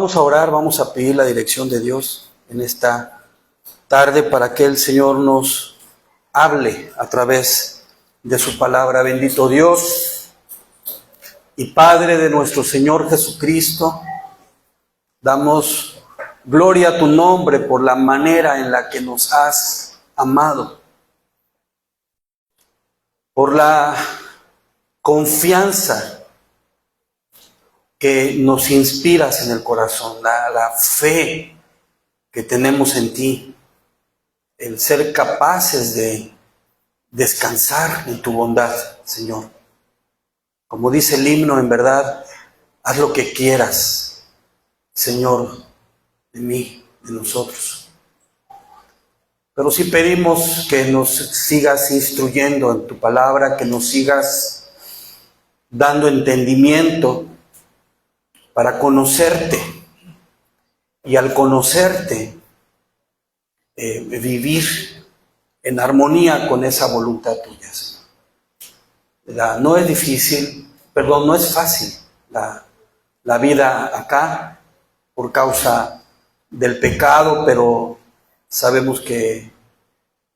Vamos a orar, vamos a pedir la dirección de Dios en esta tarde para que el Señor nos hable a través de su palabra. Bendito Dios y Padre de nuestro Señor Jesucristo, damos gloria a tu nombre por la manera en la que nos has amado, por la confianza que nos inspiras en el corazón, la fe que tenemos en ti, el ser capaces de descansar en tu bondad, Señor. Como dice el himno, en verdad, haz lo que quieras, Señor, de mí, de nosotros. Pero sí pedimos que nos sigas instruyendo en tu palabra, que nos sigas dando entendimiento para conocerte, y al conocerte, vivir en armonía con esa voluntad tuya, Señor. No es difícil, no es fácil la vida acá por causa del pecado, pero sabemos que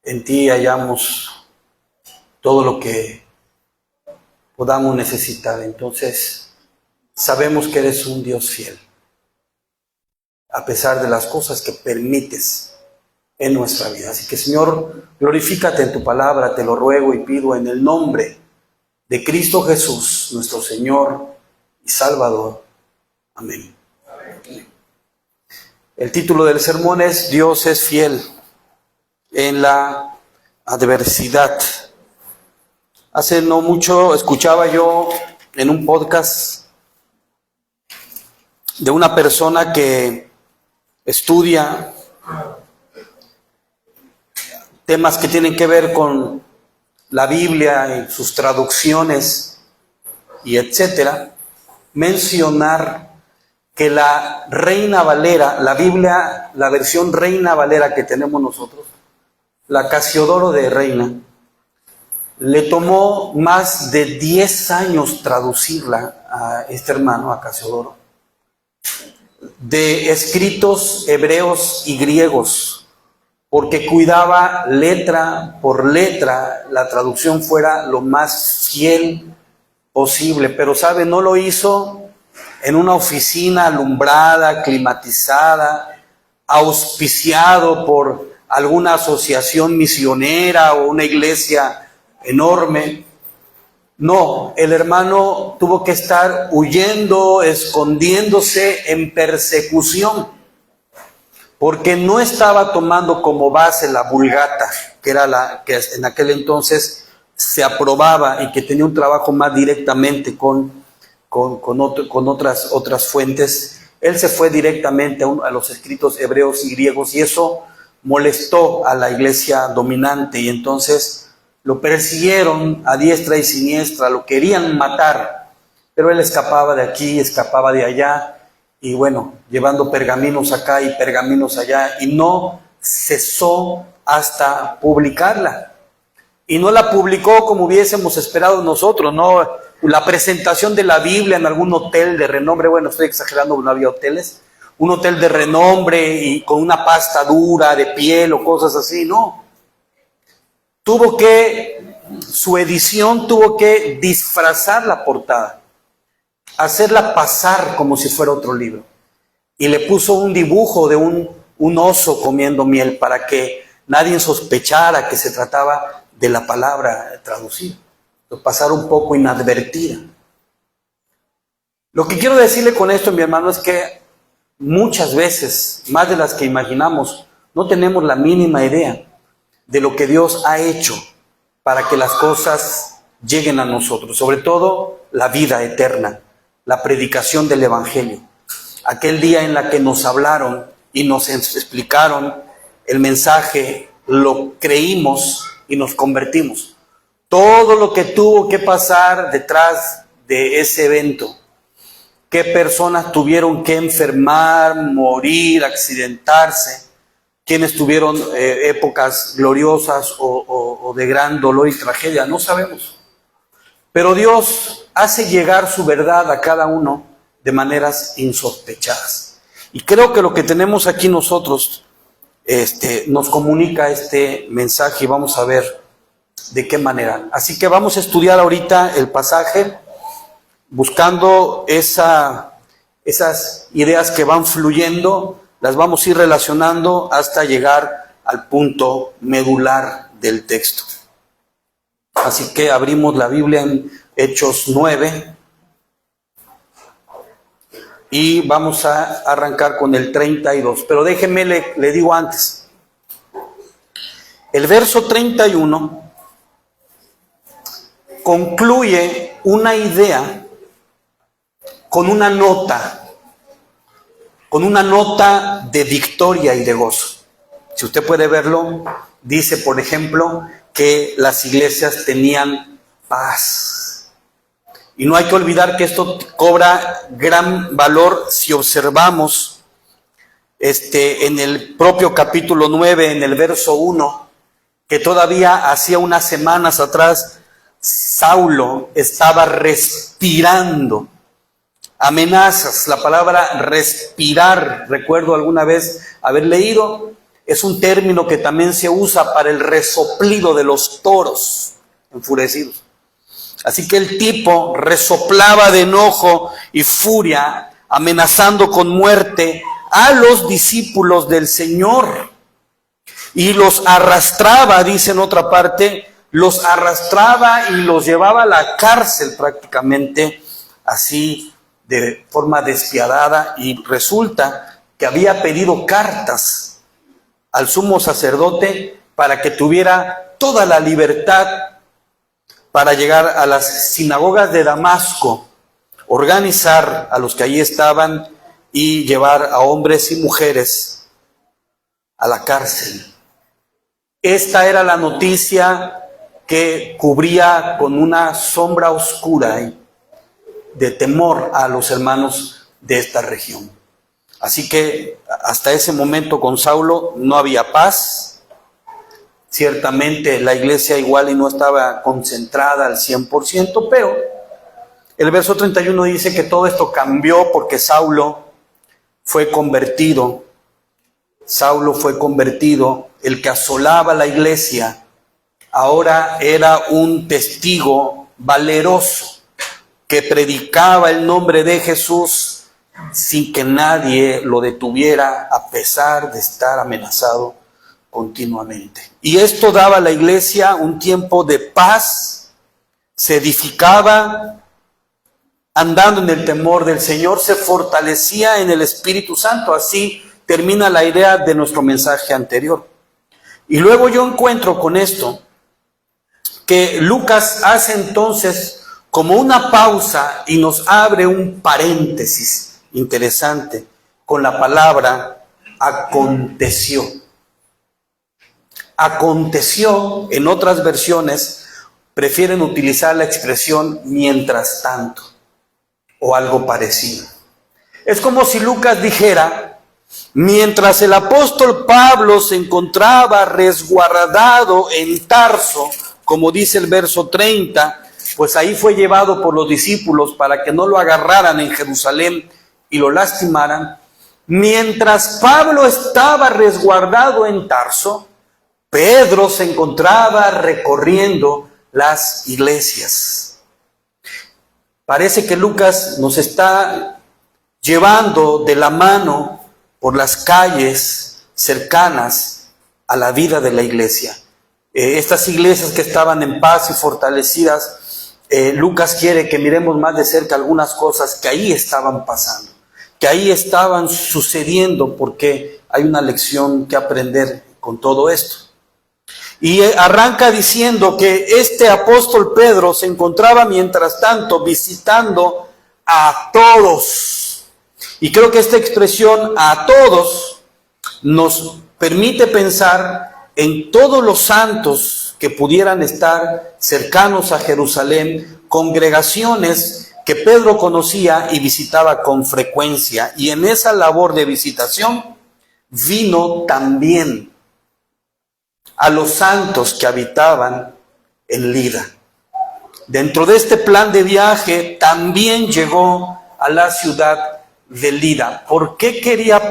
en ti hallamos todo lo que podamos necesitar. Entonces, sabemos que eres un Dios fiel, a pesar de las cosas que permites en nuestra vida. Así que, Señor, glorifícate en tu palabra, te lo ruego y pido en el nombre de Cristo Jesús, nuestro Señor y Salvador. Amén. Amén. El título del sermón es Dios es fiel en la adversidad. Hace no mucho escuchaba yo en un podcast de una persona que estudia temas que tienen que ver con la Biblia y sus traducciones y etcétera, mencionar que la Reina Valera, la Biblia, la versión Reina Valera que tenemos nosotros, la Casiodoro de Reina, le tomó más de 10 años traducirla a este hermano, a Casiodoro, de escritos hebreos y griegos, porque cuidaba letra por letra la traducción fuera lo más fiel posible. Pero sabe, no lo hizo en una oficina alumbrada, climatizada, auspiciado por alguna asociación misionera o una iglesia enorme. No, el hermano tuvo que estar huyendo, escondiéndose en persecución, porque no estaba tomando como base la Vulgata, que era la que en aquel entonces se aprobaba y que tenía un trabajo más directamente con otras fuentes. Él se fue directamente a los escritos hebreos y griegos, y eso molestó a la iglesia dominante, y entonces lo persiguieron a diestra y siniestra, lo querían matar, pero él escapaba de aquí, escapaba de allá, y bueno, llevando pergaminos acá y pergaminos allá, y no cesó hasta publicarla. Y no la publicó como hubiésemos esperado nosotros, no la presentación de la Biblia en algún hotel de renombre, bueno, estoy exagerando, no había hoteles, un hotel de renombre y con una pasta dura de piel o cosas así, no. Su edición tuvo que disfrazar la portada, hacerla pasar como si fuera otro libro. Y le puso un dibujo de un oso comiendo miel para que nadie sospechara que se trataba de la palabra traducida, de pasar un poco inadvertida. Lo que quiero decirle con esto, mi hermano, es que muchas veces, más de las que imaginamos, no tenemos la mínima idea de lo que Dios ha hecho para que las cosas lleguen a nosotros, sobre todo la vida eterna, la predicación del Evangelio. Aquel día en la que nos hablaron y nos explicaron el mensaje, lo creímos y nos convertimos. Todo lo que tuvo que pasar detrás de ese evento, qué personas tuvieron que enfermar, morir, accidentarse, quienes tuvieron épocas gloriosas o de gran dolor y tragedia, no sabemos. Pero Dios hace llegar su verdad a cada uno de maneras insospechadas. Y creo que lo que tenemos aquí nosotros nos comunica este mensaje y vamos a ver de qué manera. Así que vamos a estudiar ahorita el pasaje buscando esas ideas que van fluyendo, las vamos a ir relacionando hasta llegar al punto medular del texto. Así que abrimos la Biblia en Hechos 9 y vamos a arrancar con el 32. Pero déjenme, le digo antes. El verso 31 concluye una idea con una nota de victoria y de gozo. Si usted puede verlo, dice, por ejemplo, que las iglesias tenían paz. Y no hay que olvidar que esto cobra gran valor si observamos en el propio capítulo 9, en el verso 1, que todavía hacía unas semanas atrás Saulo estaba respirando amenazas. La palabra respirar, recuerdo alguna vez haber leído, es un término que también se usa para el resoplido de los toros enfurecidos. Así que el tipo resoplaba de enojo y furia, amenazando con muerte a los discípulos del Señor. Y los arrastraba, dice en otra parte, los arrastraba y los llevaba a la cárcel prácticamente, así de forma despiadada. Y resulta que había pedido cartas al sumo sacerdote para que tuviera toda la libertad para llegar a las sinagogas de Damasco, organizar a los que allí estaban y llevar a hombres y mujeres a la cárcel. Esta era la noticia que cubría con una sombra oscura de temor a los hermanos de esta región. Así que hasta ese momento con Saulo no había paz. Ciertamente la iglesia igual y no estaba concentrada al 100%, pero el verso 31 dice que todo esto cambió porque Saulo fue convertido. Saulo fue convertido, el que asolaba la iglesia, ahora era un testigo valeroso que predicaba el nombre de Jesús sin que nadie lo detuviera, a pesar de estar amenazado continuamente. Y esto daba a la iglesia un tiempo de paz, se edificaba andando en el temor del Señor, se fortalecía en el Espíritu Santo. Así termina la idea de nuestro mensaje anterior. Y luego yo encuentro con esto que Lucas hace entonces como una pausa y nos abre un paréntesis interesante con la palabra aconteció. Aconteció, en otras versiones prefieren utilizar la expresión mientras tanto o algo parecido. Es como si Lucas dijera: mientras el apóstol Pablo se encontraba resguardado en Tarso, como dice el verso 30, pues ahí fue llevado por los discípulos para que no lo agarraran en Jerusalén y lo lastimaran. Mientras Pablo estaba resguardado en Tarso, Pedro se encontraba recorriendo las iglesias. Parece que Lucas nos está llevando de la mano por las calles cercanas a la vida de la iglesia. Estas iglesias que estaban en paz y fortalecidas, Lucas quiere que miremos más de cerca algunas cosas que ahí estaban pasando, que ahí estaban sucediendo, porque hay una lección que aprender con todo esto. Y arranca diciendo que este apóstol Pedro se encontraba mientras tanto visitando a todos. Y creo que esta expresión a todos nos permite pensar en todos los santos que pudieran estar cercanos a Jerusalén, congregaciones que Pedro conocía y visitaba con frecuencia. Y en esa labor de visitación vino también a los santos que habitaban en Lida. Dentro de este plan de viaje también llegó a la ciudad de Lida. ¿Por qué quería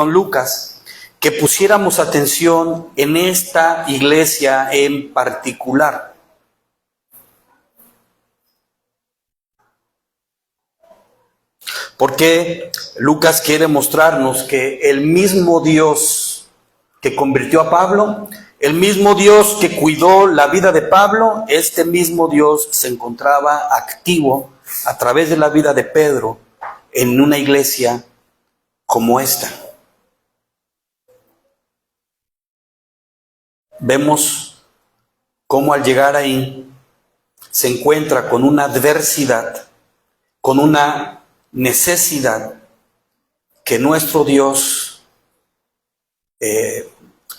Lucas, que pusiéramos atención en esta iglesia en particular? Porque Lucas quiere mostrarnos que el mismo Dios que convirtió a Pablo, el mismo Dios que cuidó la vida de Pablo, este mismo Dios se encontraba activo a través de la vida de Pedro en una iglesia como esta. Vemos cómo al llegar ahí se encuentra con una adversidad, con una necesidad que nuestro Dios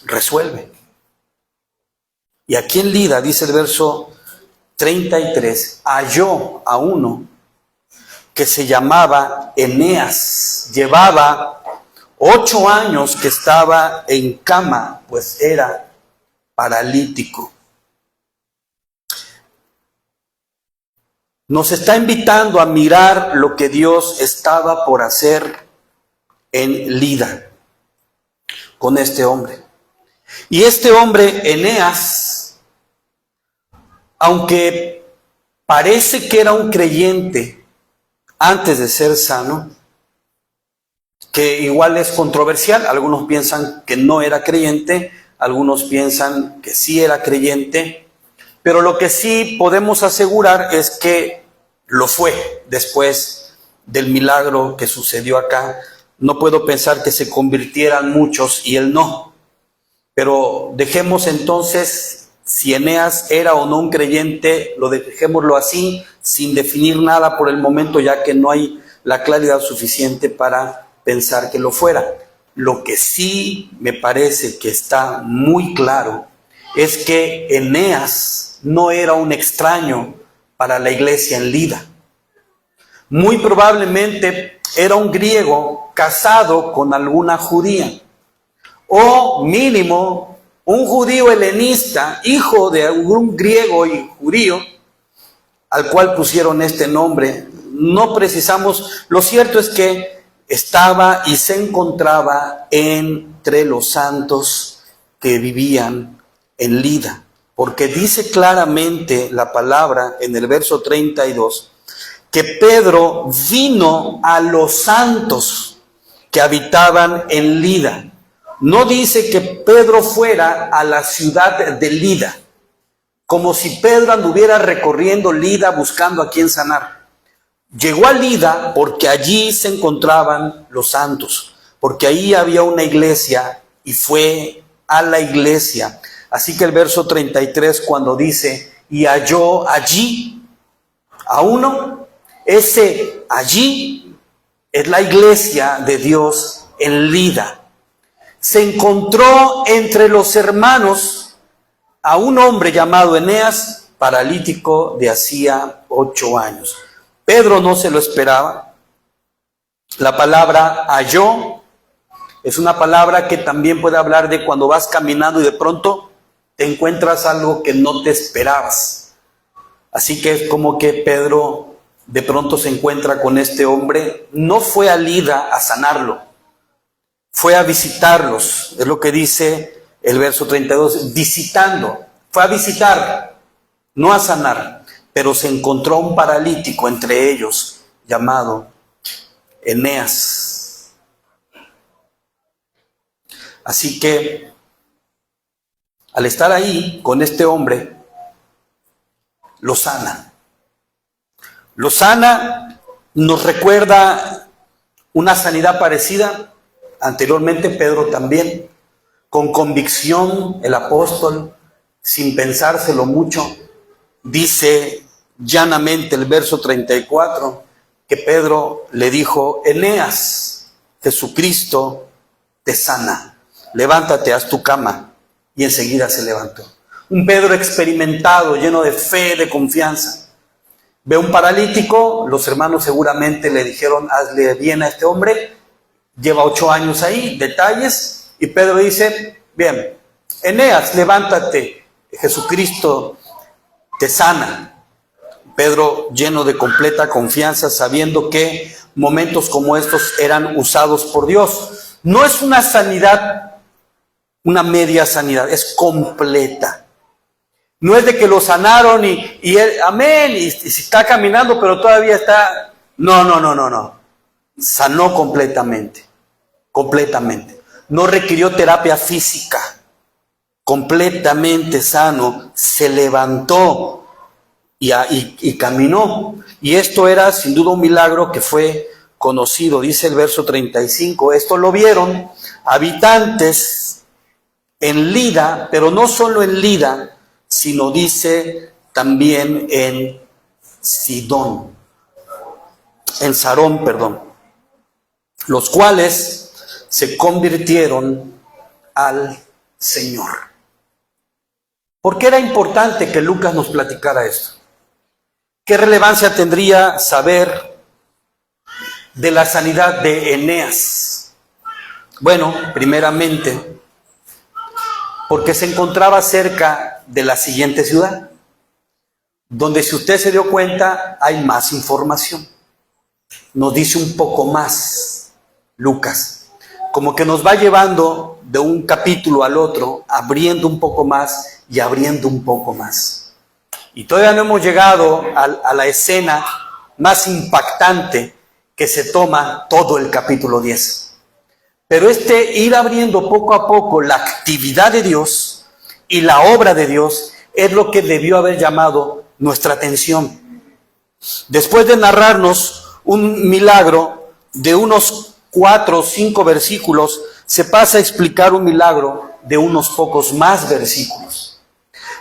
resuelve. Y aquí en Lida, dice el verso 33, halló a uno que se llamaba Eneas. Llevaba 8 años que estaba en cama, pues era paralítico. Nos está invitando a mirar lo que Dios estaba por hacer en Lida con este hombre. Y este hombre, Eneas, aunque parece que era un creyente antes de ser sano, que igual es controversial, algunos piensan que no era creyente, algunos piensan que sí era creyente, pero lo que sí podemos asegurar es que lo fue después del milagro que sucedió acá. No puedo pensar que se convirtieran muchos y él no. Pero dejemos entonces, si Eneas era o no un creyente, dejémoslo así, sin definir nada por el momento, ya que no hay la claridad suficiente para pensar que lo fuera. Lo que sí me parece que está muy claro es que Eneas no era un extraño para la iglesia en Lida. Muy probablemente era un griego casado con alguna judía, o mínimo un judío helenista, hijo de un griego y judío, al cual pusieron este nombre. No precisamos, lo cierto es que estaba y se encontraba entre los santos que vivían en Lida, porque dice claramente la palabra en el verso 32 que Pedro vino a los santos que habitaban en Lida. No dice que Pedro fuera a la ciudad de Lida, como si Pedro anduviera recorriendo Lida buscando a quién sanar. Llegó a Lida porque allí se encontraban los santos, porque ahí había una iglesia y fue a la iglesia. Así que el verso 33 cuando dice, y halló allí a uno, ese allí es la iglesia de Dios en Lida. Se encontró entre los hermanos a un hombre llamado Eneas, paralítico de hacía 8 años. Pedro no se lo esperaba. La palabra halló es una palabra que también puede hablar de cuando vas caminando y de pronto te encuentras algo que no te esperabas. Así que es como que Pedro de pronto se encuentra con este hombre. No fue a Lida a sanarlo, fue a visitarlos. Es lo que dice el verso 32, visitando. Fue a visitar, no a sanar, pero se encontró un paralítico entre ellos llamado Eneas. Así que al estar ahí con este hombre, lo sana. Lo sana, nos recuerda una sanidad parecida. Anteriormente Pedro también, con convicción, el apóstol, sin pensárselo mucho, dice llanamente el verso 34, que Pedro le dijo, Eneas, Jesucristo te sana, levántate, haz tu cama, y enseguida se levantó. Un Pedro experimentado, lleno de fe, de confianza. Ve un paralítico, los hermanos seguramente le dijeron, hazle bien a este hombre, lleva 8 años ahí, detalles, y Pedro dice, bien, Eneas, levántate, Jesucristo te sana. Pedro, lleno de completa confianza, sabiendo que momentos como estos eran usados por Dios. No es una sanidad, una media sanidad, es completa. No es de que lo sanaron y él, amén, y si está caminando, pero todavía está... No. Sanó completamente. No requirió terapia física. Completamente sano. Se levantó y caminó. Y esto era sin duda un milagro que fue conocido. Dice el verso 35. Esto lo vieron habitantes en Lida, pero no solo en Lida, sino dice también en Sidón, en Sarón, perdón, los cuales se convirtieron al Señor. ¿Por qué era importante que Lucas nos platicara esto? ¿Qué relevancia tendría saber de la sanidad de Eneas? Bueno, primeramente, porque se encontraba cerca de la siguiente ciudad, donde, si usted se dio cuenta, hay más información. Nos dice un poco más Lucas, como que nos va llevando de un capítulo al otro, abriendo un poco más y abriendo un poco más. Y todavía no hemos llegado a la escena más impactante que se toma todo el capítulo 10. Pero ir abriendo poco a poco la actividad de Dios y la obra de Dios es lo que debió haber llamado nuestra atención. Después de narrarnos un milagro de unos 4 o 5 versículos, se pasa a explicar un milagro de unos pocos más versículos.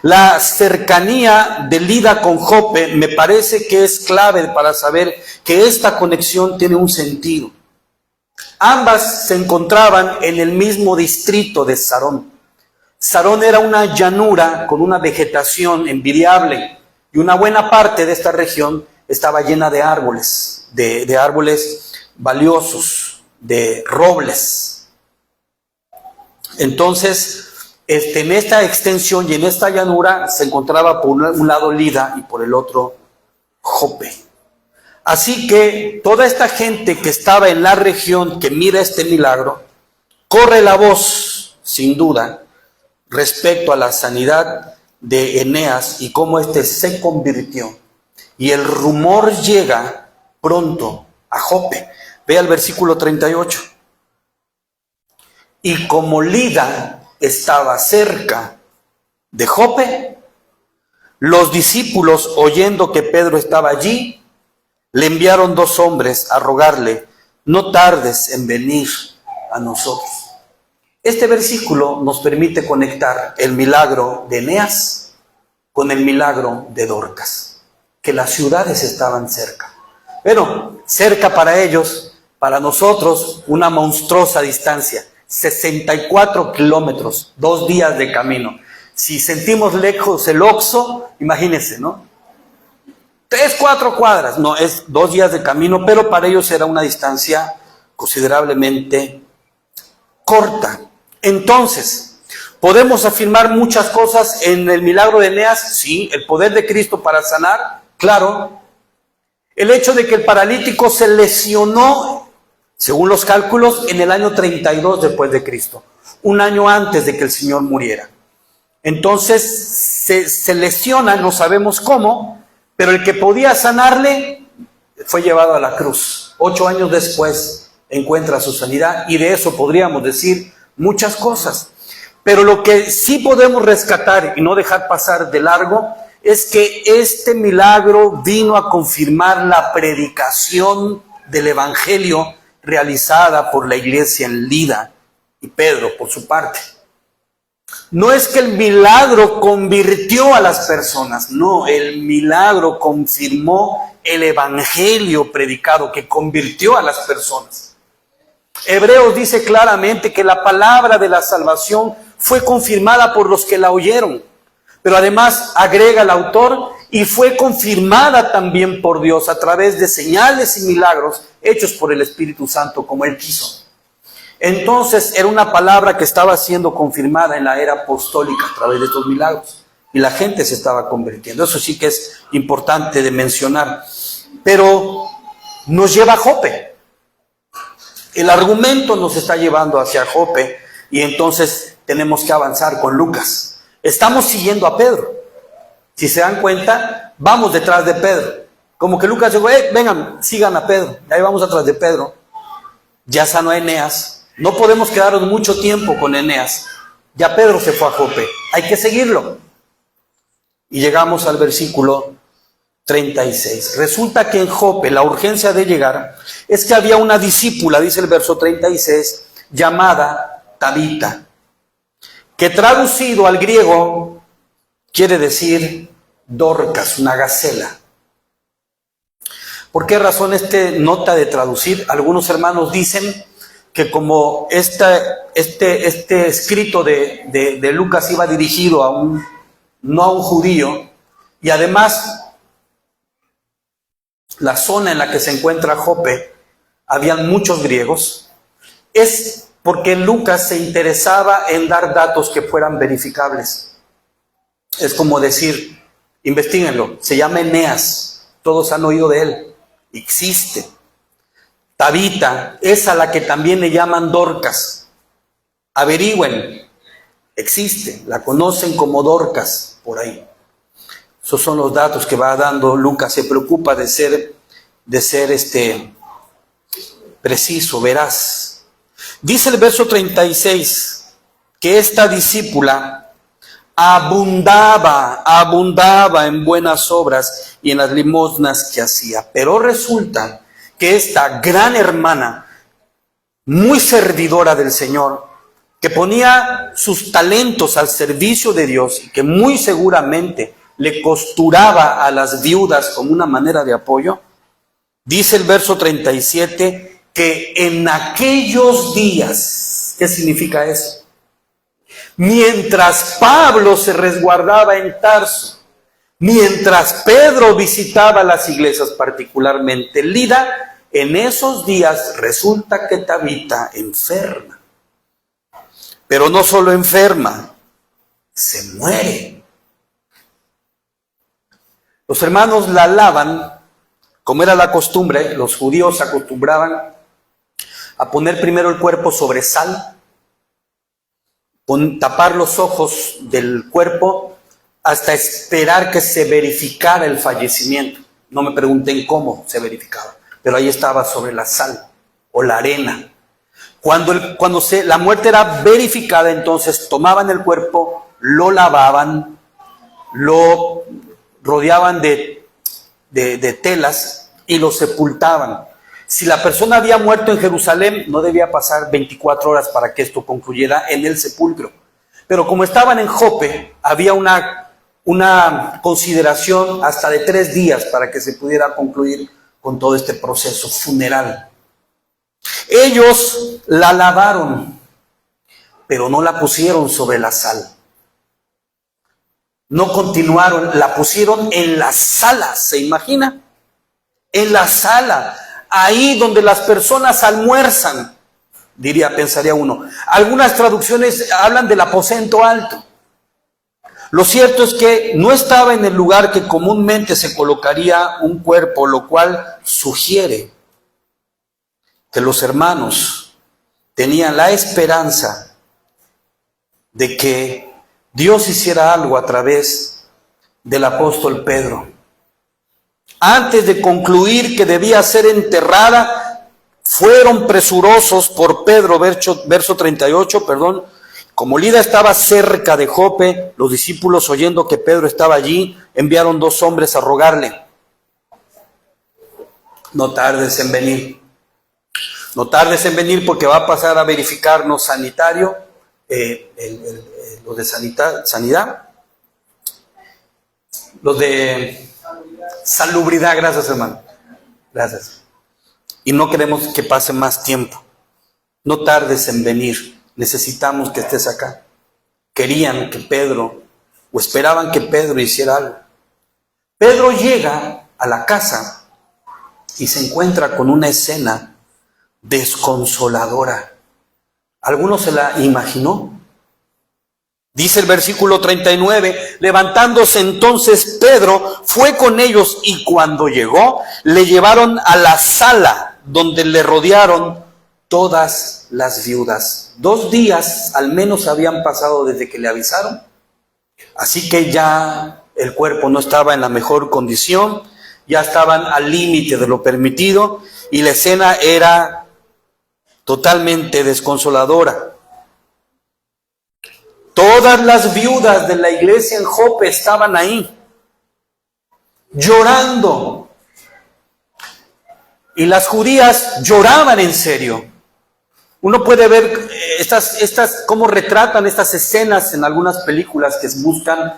La cercanía de Lida con Jope me parece que es clave para saber que esta conexión tiene un sentido. Ambas se encontraban en el mismo distrito de Sarón. Sarón era una llanura con una vegetación envidiable, y una buena parte de esta región estaba llena de árboles, de árboles valiosos, de robles. Entonces, en esta extensión y en esta llanura se encontraba por un lado Lida y por el otro Jope. Así que toda esta gente que estaba en la región que mira este milagro, corre la voz, sin duda, respecto a la sanidad de Eneas y cómo éste se convirtió. Y el rumor llega pronto a Jope. Vea el versículo 38. Y como Lida estaba cerca de Jope, los discípulos, oyendo que Pedro estaba allí, le enviaron 2 hombres a rogarle: no tardes en venir a nosotros. Este versículo nos permite conectar el milagro de Eneas con el milagro de Dorcas, que las ciudades estaban cerca. Pero cerca para ellos, para nosotros, una monstruosa distancia, 64 kilómetros, 2 días de camino. Si sentimos lejos el Oxxo, imagínense, ¿no? 3, 4 cuadras, no, es 2 días de camino, pero para ellos era una distancia considerablemente corta. Entonces, ¿podemos afirmar muchas cosas en el milagro de Eneas? Sí. ¿El poder de Cristo para sanar? Claro. El hecho de que el paralítico se lesionó, según los cálculos, en el año 32 después de Cristo, un año antes de que el Señor muriera. Entonces, se lesiona, no sabemos cómo, pero el que podía sanarle fue llevado a la cruz. 8 años después encuentra su sanidad, y de eso podríamos decir muchas cosas. Pero lo que sí podemos rescatar y no dejar pasar de largo es que este milagro vino a confirmar la predicación del Evangelio realizada por la iglesia en Lida y Pedro por su parte. No es que el milagro convirtió a las personas, no, el milagro confirmó el evangelio predicado que convirtió a las personas. Hebreos dice claramente que la palabra de la salvación fue confirmada por los que la oyeron, pero además agrega el autor, y fue confirmada también por Dios a través de señales y milagros hechos por el Espíritu Santo como Él quiso. Entonces era una palabra que estaba siendo confirmada en la era apostólica a través de estos milagros, y la gente se estaba convirtiendo. Eso sí que es importante de mencionar. Pero nos lleva a Jope. El argumento nos está llevando hacia Jope y entonces tenemos que avanzar con Lucas. Estamos siguiendo a Pedro. Si se dan cuenta, vamos detrás de Pedro. Como que Lucas dijo, vengan, sigan a Pedro. Y ahí vamos atrás de Pedro. Ya sanó a Eneas. No podemos quedarnos mucho tiempo con Eneas. Ya Pedro se fue a Jope. Hay que seguirlo. Y llegamos al versículo 36. Resulta que en Jope la urgencia de llegar es que había una discípula, dice el verso 36, llamada Tabita, que traducido al griego quiere decir Dorcas, una gacela. ¿Por qué razón nota de traducir? Algunos hermanos dicen que como este escrito de Lucas iba dirigido no a un judío, y además la zona en la que se encuentra Jope, habían muchos griegos, es porque Lucas se interesaba en dar datos que fueran verificables. Es como decir, investíguenlo, se llama Eneas, todos han oído de él, existe. Tabita es a la que también le llaman Dorcas, averigüen, existe, la conocen como Dorcas por ahí. Esos son los datos que va dando Lucas. Se preocupa de ser preciso, veraz. Dice el verso 36 que esta discípula abundaba en buenas obras y en las limosnas que hacía. Pero resulta que esta gran hermana, muy servidora del Señor, que ponía sus talentos al servicio de Dios y que muy seguramente le costuraba a las viudas como una manera de apoyo, dice el verso 37 que en aquellos días, ¿qué significa eso? Mientras Pablo se resguardaba en Tarso, mientras Pedro visitaba las iglesias, particularmente Lida, en esos días resulta que Tabita enferma. Pero no solo enferma, se muere. Los hermanos la lavan, como era la costumbre. Los judíos acostumbraban a poner primero el cuerpo sobre sal, tapar los ojos del cuerpo hasta esperar que se verificara el fallecimiento. No me pregunten cómo se verificaba, pero ahí estaba sobre la sal o la arena. Cuando la muerte era verificada, entonces tomaban el cuerpo, lo lavaban, lo rodeaban de telas y lo sepultaban. Si la persona había muerto en Jerusalén, no debía pasar 24 horas para que esto concluyera en el sepulcro. Pero como estaban en Jope, había una consideración hasta de 3 días para que se pudiera concluir con todo este proceso funeral. Ellos la lavaron, pero no la pusieron sobre la sal. No continuaron, la pusieron en la sala, ¿se imagina? En la sala, ahí donde las personas almuerzan, pensaría uno. Algunas traducciones hablan del aposento alto. Lo cierto es que no estaba en el lugar que comúnmente se colocaría un cuerpo, lo cual sugiere que los hermanos tenían la esperanza de que Dios hiciera algo a través del apóstol Pedro. Antes de concluir que debía ser enterrada, fueron presurosos por Pedro, verso 38, Como Lida estaba cerca de Jope, los discípulos, oyendo que Pedro estaba allí, enviaron 2 hombres a rogarle: no tardes en venir. No tardes en venir, porque va a pasar a verificarnos sanitario, los de sanidad, los de salubridad, gracias hermano, gracias. Y no queremos que pase más tiempo. No tardes en venir, necesitamos que estés acá. Querían que Pedro, o esperaban que Pedro hiciera algo. Pedro llega a la casa y se encuentra con una escena desconsoladora. ¿Alguno se la imaginó? Dice el versículo 39, levantándose entonces Pedro fue con ellos y cuando llegó le llevaron a la sala donde le rodearon todas las viudas. 2 días al menos habían pasado desde que le avisaron, así que ya el cuerpo no estaba en la mejor condición, ya estaban al límite de lo permitido y la escena era totalmente desconsoladora. Todas las viudas de la iglesia en Jope estaban ahí, llorando. Y las judías lloraban en serio. Uno puede ver cómo retratan estas escenas en algunas películas que buscan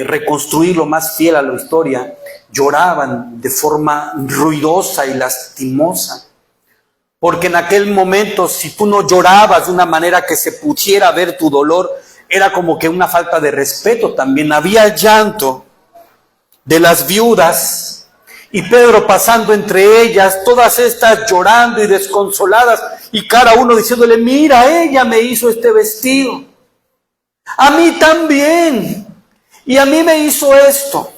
reconstruir lo más fiel a la historia. Lloraban de forma ruidosa y lastimosa. Porque en aquel momento, si tú no llorabas de una manera que se pudiera ver tu dolor, era como que una falta de respeto también. Había llanto de las viudas y Pedro pasando entre ellas, todas estas llorando y desconsoladas, y cada uno diciéndole: mira, ella me hizo este vestido, a mí también, y a mí me hizo esto.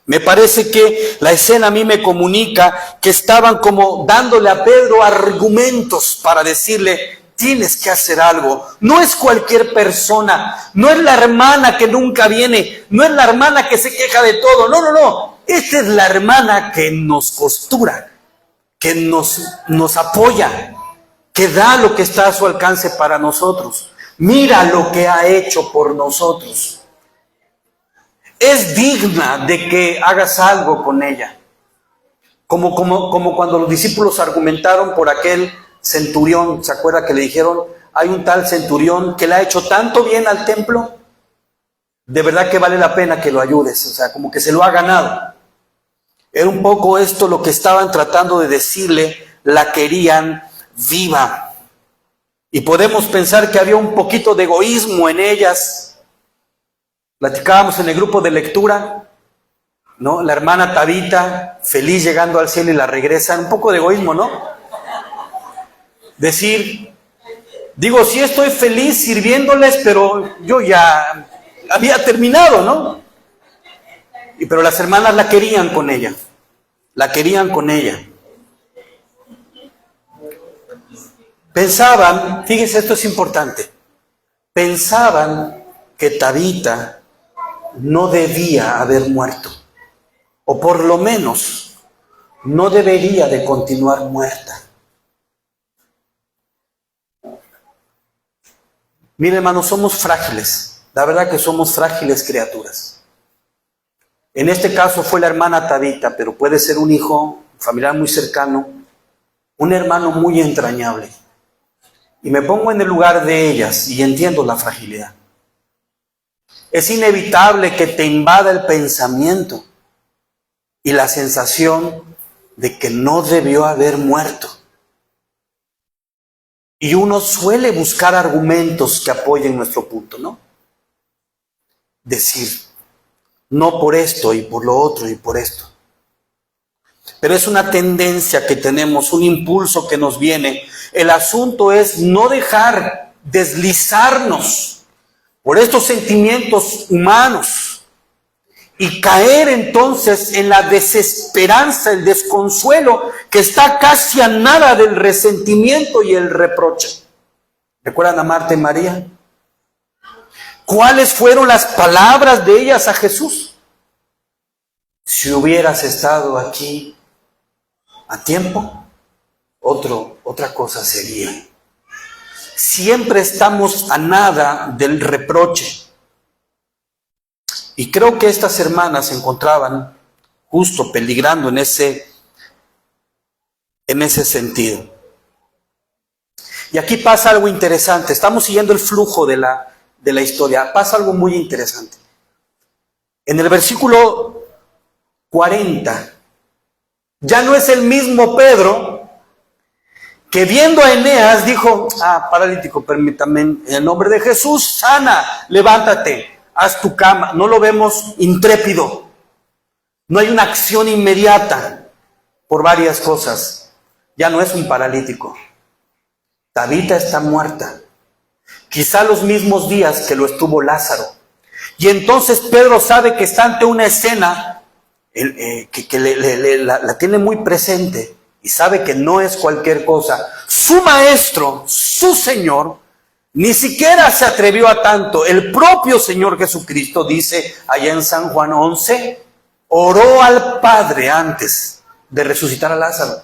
Me parece que la escena a mí me comunica que estaban como dándole a Pedro argumentos para decirle: tienes que hacer algo. No es cualquier persona, no es la hermana que nunca viene, no es la hermana que se queja de todo, no. Esta es la hermana que nos costura, que nos apoya, que da lo que está a su alcance para nosotros. Mira lo que ha hecho por nosotros. Es digna de que hagas algo con ella. Como cuando los discípulos argumentaron por aquel centurión, ¿se acuerda que le dijeron: hay un tal centurión que le ha hecho tanto bien al templo? De verdad que vale la pena que lo ayudes, o sea, como que se lo ha ganado. Era un poco esto lo que estaban tratando de decirle, la querían viva. Y podemos pensar que había un poquito de egoísmo en ellas. Platicábamos en el grupo de lectura, ¿no? La hermana Tabita, feliz llegando al cielo y la regresan. Un poco de egoísmo, ¿no? Decir, sí estoy feliz sirviéndoles, pero yo ya había terminado, ¿no? Pero las hermanas la querían con ella. Pensaban, fíjense, esto es importante, pensaban que Tabita no debía haber muerto, o por lo menos no debería de continuar muerta. Miren, hermanos, somos frágiles, la verdad que somos frágiles criaturas. En este caso fue la hermana Tabita, pero puede ser un hijo, un familiar muy cercano, un hermano muy entrañable. Y me pongo en el lugar de ellas y entiendo la fragilidad. Es inevitable que te invada el pensamiento y la sensación de que no debió haber muerto. Y uno suele buscar argumentos que apoyen nuestro punto, ¿no? Decir, no por esto y por lo otro y por esto. Pero es una tendencia que tenemos, un impulso que nos viene. El asunto es no dejar deslizarnos por estos sentimientos humanos y caer entonces en la desesperanza, el desconsuelo que está casi a nada del resentimiento y el reproche. ¿Recuerdan a Marta y María? ¿Cuáles fueron las palabras de ellas a Jesús? Si hubieras estado aquí a tiempo, otra cosa sería. Siempre estamos a nada del reproche. Y creo que estas hermanas se encontraban justo peligrando en ese sentido. Y aquí pasa algo interesante. Estamos siguiendo el flujo de la historia. Pasa algo muy interesante. En el versículo 40, ya no es el mismo Pedro que viendo a Eneas dijo: paralítico, permítame, en el nombre de Jesús, sana, levántate, haz tu cama. No lo vemos intrépido. No hay una acción inmediata por varias cosas. Ya no es un paralítico. Tabita está muerta. quizá los mismos días que lo estuvo Lázaro. Y entonces Pedro sabe que está ante una escena que la tiene muy presente y sabe que no es cualquier cosa. Su maestro, su Señor, ni siquiera se atrevió a tanto. El propio Señor Jesucristo dice allá en San Juan 11, oró al Padre antes de resucitar a Lázaro.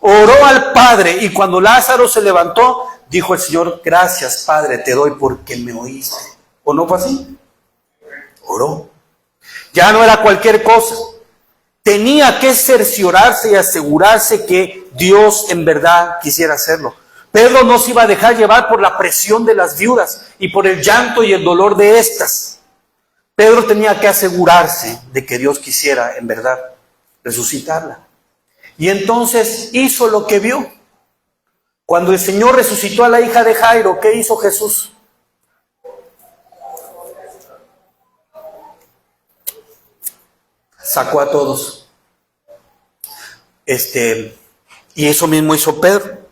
Oró al Padre, y cuando Lázaro se levantó, dijo el Señor, gracias Padre te doy porque me oíste. ¿O no fue así? Oró. Ya no era cualquier cosa. Tenía que cerciorarse y asegurarse que Dios en verdad quisiera hacerlo. Pedro no se iba a dejar llevar por la presión de las viudas y por el llanto y el dolor de estas. Pedro tenía que asegurarse de que Dios quisiera en verdad resucitarla. Y entonces hizo lo que vio. Cuando el Señor resucitó a la hija de Jairo, ¿qué hizo Jesús? Sacó a todos. Y eso mismo hizo Pedro.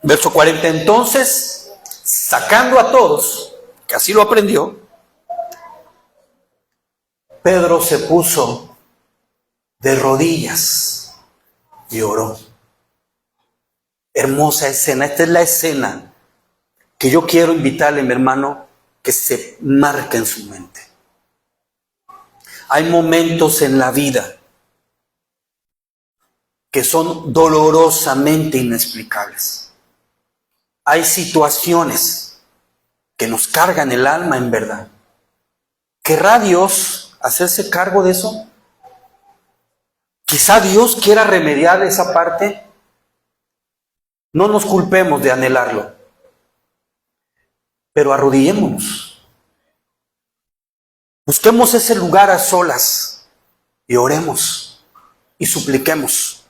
Verso 40, entonces, sacando a todos, que así lo aprendió, Pedro se puso de rodillas y oró. Hermosa escena. Esta es la escena que yo quiero invitarle, mi hermano, que se marque en su mente. Hay momentos en la vida que son dolorosamente inexplicables. Hay situaciones que nos cargan el alma en verdad. ¿Querrá Dios hacerse cargo de eso? Quizá Dios quiera remediar esa parte. No nos culpemos de anhelarlo, pero arrodillémonos. Busquemos ese lugar a solas y oremos y supliquemos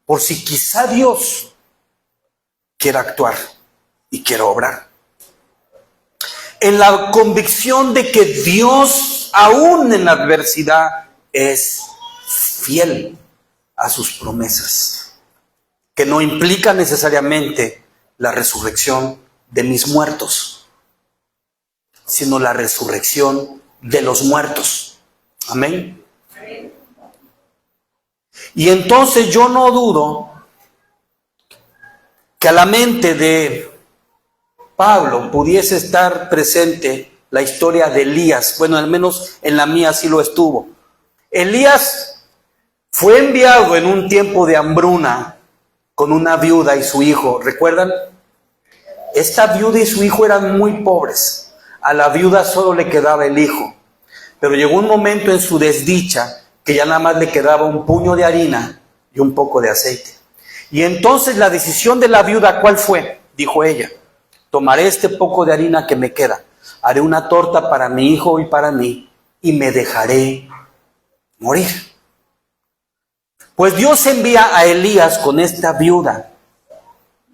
por si quizá Dios quiera actuar y quiera obrar. En la convicción de que Dios, aún en la adversidad, es fiel a sus promesas, que no implica necesariamente la resurrección de mis muertos, sino la resurrección de los muertos. Amén. Y entonces yo no dudo que a la mente de Pablo pudiese estar presente la historia de Elías. Bueno, al menos en la mía sí lo estuvo. Elías fue enviado en un tiempo de hambruna con una viuda y su hijo. ¿Recuerdan? Esta viuda y su hijo eran muy pobres. A la viuda solo le quedaba el hijo. Pero llegó un momento en su desdicha que ya nada más le quedaba un puño de harina y un poco de aceite. Y entonces la decisión de la viuda, ¿cuál fue? Dijo ella, tomaré este poco de harina que me queda, haré una torta para mi hijo y para mí, y me dejaré morir. Pues Dios envía a Elías con esta viuda.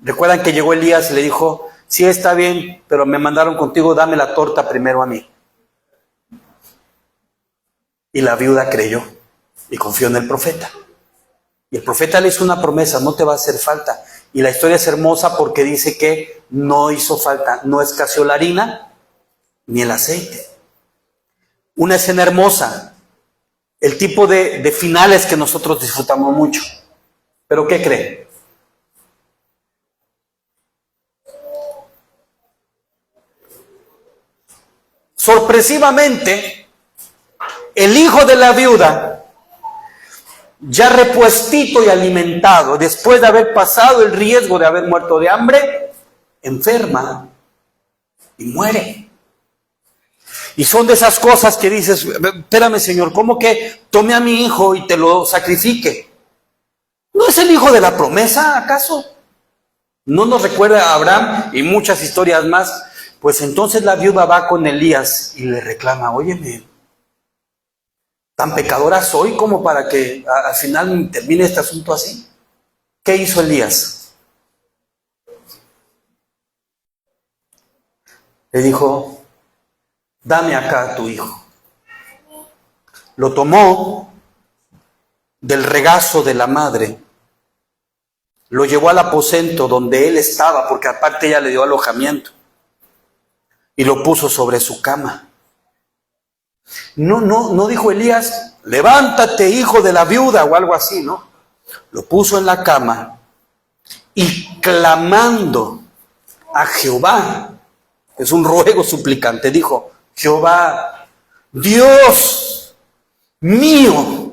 Recuerdan que llegó Elías y le dijo, sí, está bien, pero me mandaron contigo, dame la torta primero a mí. Y la viuda creyó y confió en el profeta. Y el profeta le hizo una promesa, no te va a hacer falta. Y la historia es hermosa porque dice que no hizo falta, no escaseó la harina ni el aceite. Una escena hermosa, el tipo de finales que nosotros disfrutamos mucho. ¿Pero qué creen? Sorpresivamente, el hijo de la viuda, ya repuestito y alimentado, después de haber pasado el riesgo de haber muerto de hambre, enferma y muere. Y son de esas cosas que dices, espérame Señor, ¿cómo que tome a mi hijo y te lo sacrifique? ¿No es el hijo de la promesa, acaso? ¿No nos recuerda a Abraham y muchas historias más? Pues entonces la viuda va con Elías y le reclama, óyeme, ¿tan pecadora soy como para que al final termine este asunto así? ¿Qué hizo Elías? Le dijo, dame acá a tu hijo. Lo tomó del regazo de la madre, lo llevó al aposento donde él estaba, porque aparte ella le dio alojamiento, y lo puso sobre su cama. No dijo Elías, levántate, hijo de la viuda, o algo así, ¿no? Lo puso en la cama y clamando a Jehová, es un ruego suplicante, dijo: Jehová, Dios mío,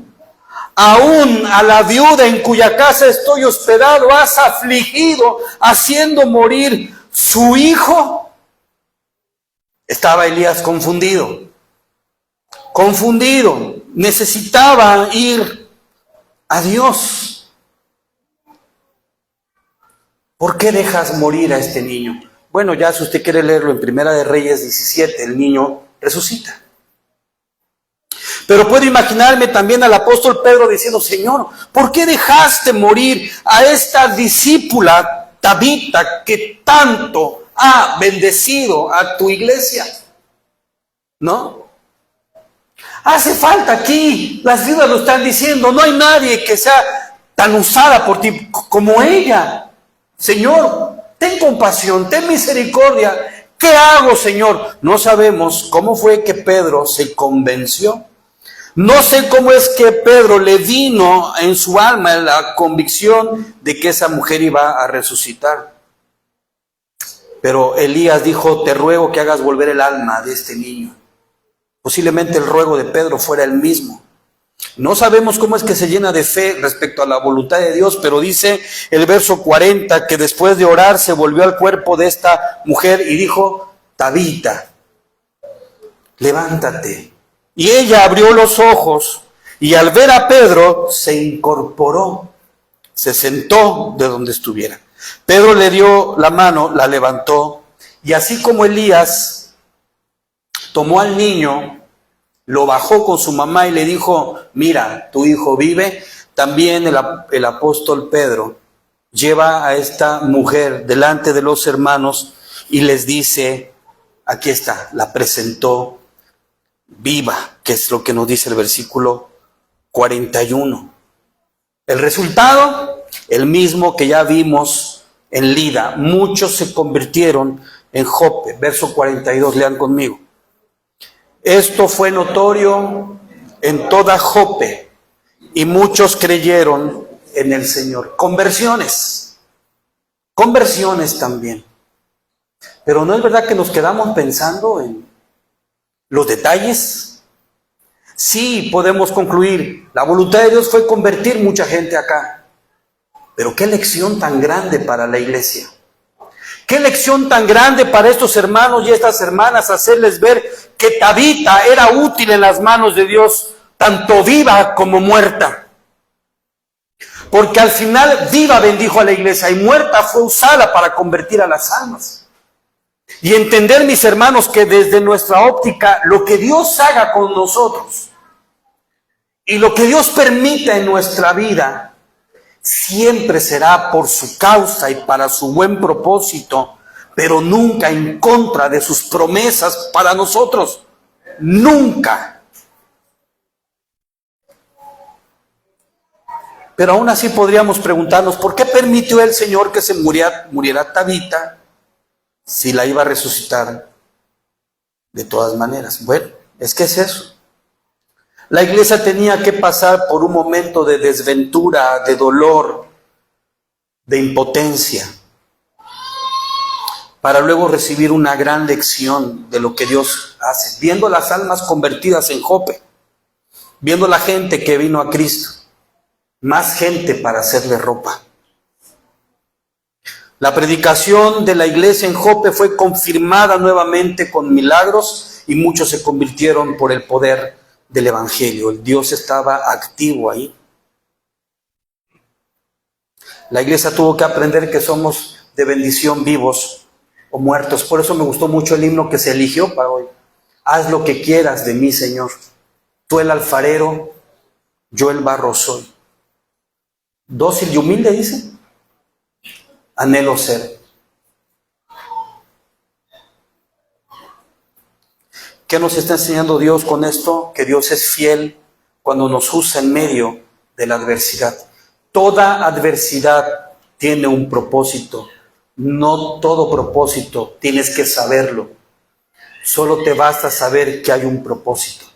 aún a la viuda en cuya casa estoy hospedado has afligido, haciendo morir su hijo. Estaba Elías confundido, necesitaba ir a Dios. ¿Por qué dejas morir a este niño? Bueno, ya si usted quiere leerlo en Primera de Reyes 17, el niño resucita. Pero puedo imaginarme también al apóstol Pedro diciendo: Señor, ¿por qué dejaste morir a esta discípula Tabita que tanto ha bendecido a tu iglesia? ¿No? Hace falta aquí, las viudas lo están diciendo, no hay nadie que sea tan usada por ti como ella. Señor, ten compasión, ten misericordia. ¿Qué hago, Señor? No sabemos cómo fue que Pedro se convenció. No sé cómo es que Pedro le vino en su alma la convicción de que esa mujer iba a resucitar. Pero Elías dijo: te ruego que hagas volver el alma de este niño. Posiblemente el ruego de Pedro fuera el mismo. No sabemos cómo es que se llena de fe respecto a la voluntad de Dios, pero dice el verso 40 que después de orar se volvió al cuerpo de esta mujer y dijo: Tabita, levántate. Y ella abrió los ojos y al ver a Pedro se incorporó, se sentó de donde estuviera. Pedro le dio la mano, la levantó, y así como Elías tomó al niño, lo bajó con su mamá y le dijo: mira, tu hijo vive. También el apóstol Pedro lleva a esta mujer delante de los hermanos y les dice: aquí está, la presentó viva, que es lo que nos dice el versículo 41. El resultado, el mismo que ya vimos en Lida. Muchos se convirtieron en Jope. Verso 42, lean conmigo. Esto fue notorio en toda Jope y muchos creyeron en el Señor. Conversiones también. Pero ¿no es verdad que nos quedamos pensando en los detalles? Sí, podemos concluir, la voluntad de Dios fue convertir mucha gente acá. Pero qué lección tan grande para la iglesia. Qué lección tan grande para estos hermanos y estas hermanas, hacerles ver que Tabita era útil en las manos de Dios, tanto viva como muerta. Porque al final viva bendijo a la iglesia y muerta fue usada para convertir a las almas. Y entender, mis hermanos, que desde nuestra óptica, lo que Dios haga con nosotros y lo que Dios permita en nuestra vida, siempre será por su causa y para su buen propósito, pero nunca en contra de sus promesas para nosotros. Nunca. Pero aún así podríamos preguntarnos: ¿por qué permitió el Señor que se muriera Tabita si la iba a resucitar de todas maneras? Bueno, es que es eso. La iglesia tenía que pasar por un momento de desventura, de dolor, de impotencia, para luego recibir una gran lección de lo que Dios hace. Viendo las almas convertidas en Jope, viendo la gente que vino a Cristo, más gente para hacerle ropa. La predicación de la iglesia en Jope fue confirmada nuevamente con milagros y muchos se convirtieron por el poder del evangelio. El Dios estaba activo ahí. La iglesia tuvo que aprender que somos de bendición, vivos o muertos. Por eso me gustó mucho el himno que se eligió para hoy. Haz lo que quieras de mí, Señor. Tú el alfarero, yo el barro soy. Dócil y humilde, dice. Anhelo ser. ¿Qué nos está enseñando Dios con esto? Que Dios es fiel cuando nos usa en medio de la adversidad. Toda adversidad tiene un propósito. No todo propósito tienes que saberlo. Solo te basta saber que hay un propósito.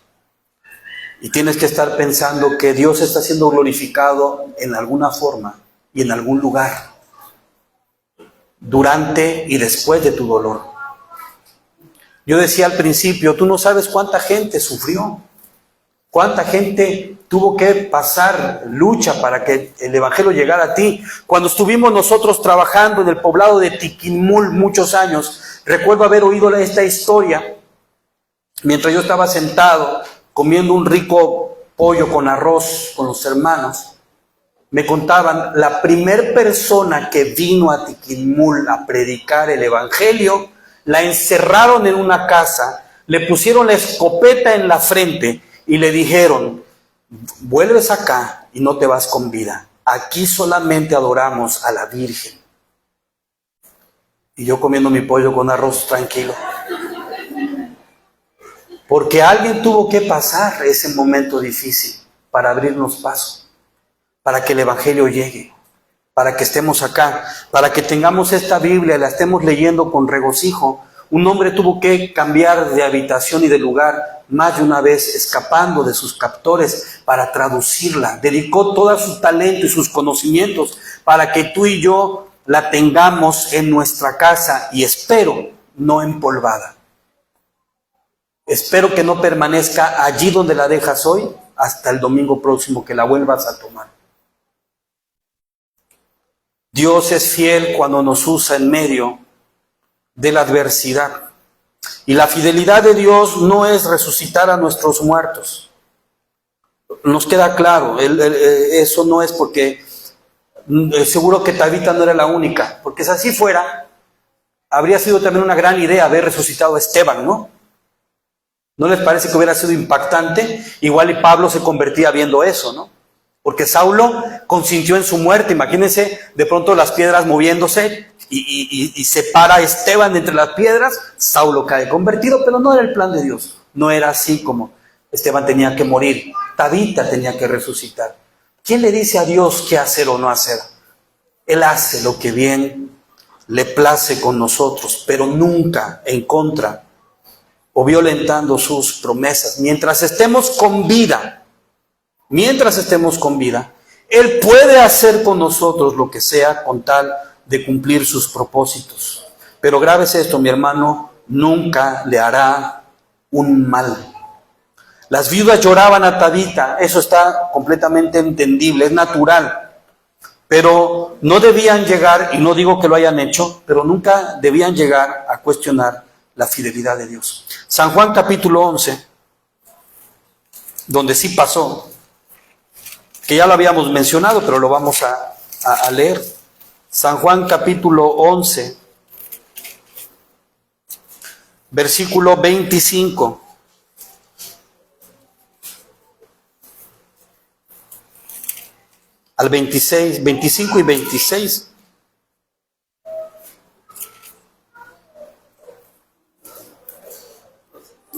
Y tienes que estar pensando que Dios está siendo glorificado en alguna forma y en algún lugar, durante y después de tu dolor. Yo decía al principio, tú no sabes cuánta gente sufrió, cuánta gente tuvo que pasar lucha para que el Evangelio llegara a ti. Cuando estuvimos nosotros trabajando en el poblado de Tiquimul muchos años, recuerdo haber oído esta historia mientras yo estaba sentado comiendo un rico pollo con arroz con los hermanos. Me contaban, la primer persona que vino a Tiquimul a predicar el Evangelio, la encerraron en una casa, le pusieron la escopeta en la frente y le dijeron, vuelves acá y no te vas con vida. Aquí solamente adoramos a la Virgen. Y yo comiendo mi pollo con arroz tranquilo. Porque alguien tuvo que pasar ese momento difícil para abrirnos paso, para que el Evangelio llegue, para que estemos acá, para que tengamos esta Biblia y la estemos leyendo con regocijo. Un hombre tuvo que cambiar de habitación y de lugar más de una vez, escapando de sus captores para traducirla. Dedicó todo su talento y sus conocimientos para que tú y yo la tengamos en nuestra casa, y espero no empolvada. Espero que no permanezca allí donde la dejas hoy hasta el domingo próximo, que la vuelvas a tomar. Dios es fiel cuando nos usa en medio de la adversidad. Y la fidelidad de Dios no es resucitar a nuestros muertos. Nos queda claro, eso no es porque seguro que Tabita no era la única, porque si así fuera, habría sido también una gran idea haber resucitado a Esteban, ¿no? ¿No les parece que hubiera sido impactante? Igual y Pablo se convertía viendo eso, ¿no? Porque Saulo consintió en su muerte. Imagínense de pronto las piedras moviéndose y se para Esteban entre las piedras. Saulo cae convertido, pero no era el plan de Dios. No era así como Esteban tenía que morir. Tabita tenía que resucitar. ¿Quién le dice a Dios qué hacer o no hacer? Él hace lo que bien le place con nosotros, pero nunca en contra o violentando sus promesas. Mientras estemos con vida, Él puede hacer con nosotros lo que sea con tal de cumplir sus propósitos. Pero grábese esto, mi hermano, nunca le hará un mal. Las viudas lloraban a Tabita, eso está completamente entendible, es natural. Pero no debían llegar, y no digo que lo hayan hecho, pero nunca debían llegar a cuestionar la fidelidad de Dios. San Juan capítulo 11, donde sí pasó, que ya lo habíamos mencionado, pero lo vamos a leer. San Juan capítulo 11, versículo 25. Al 26, 25 y 26.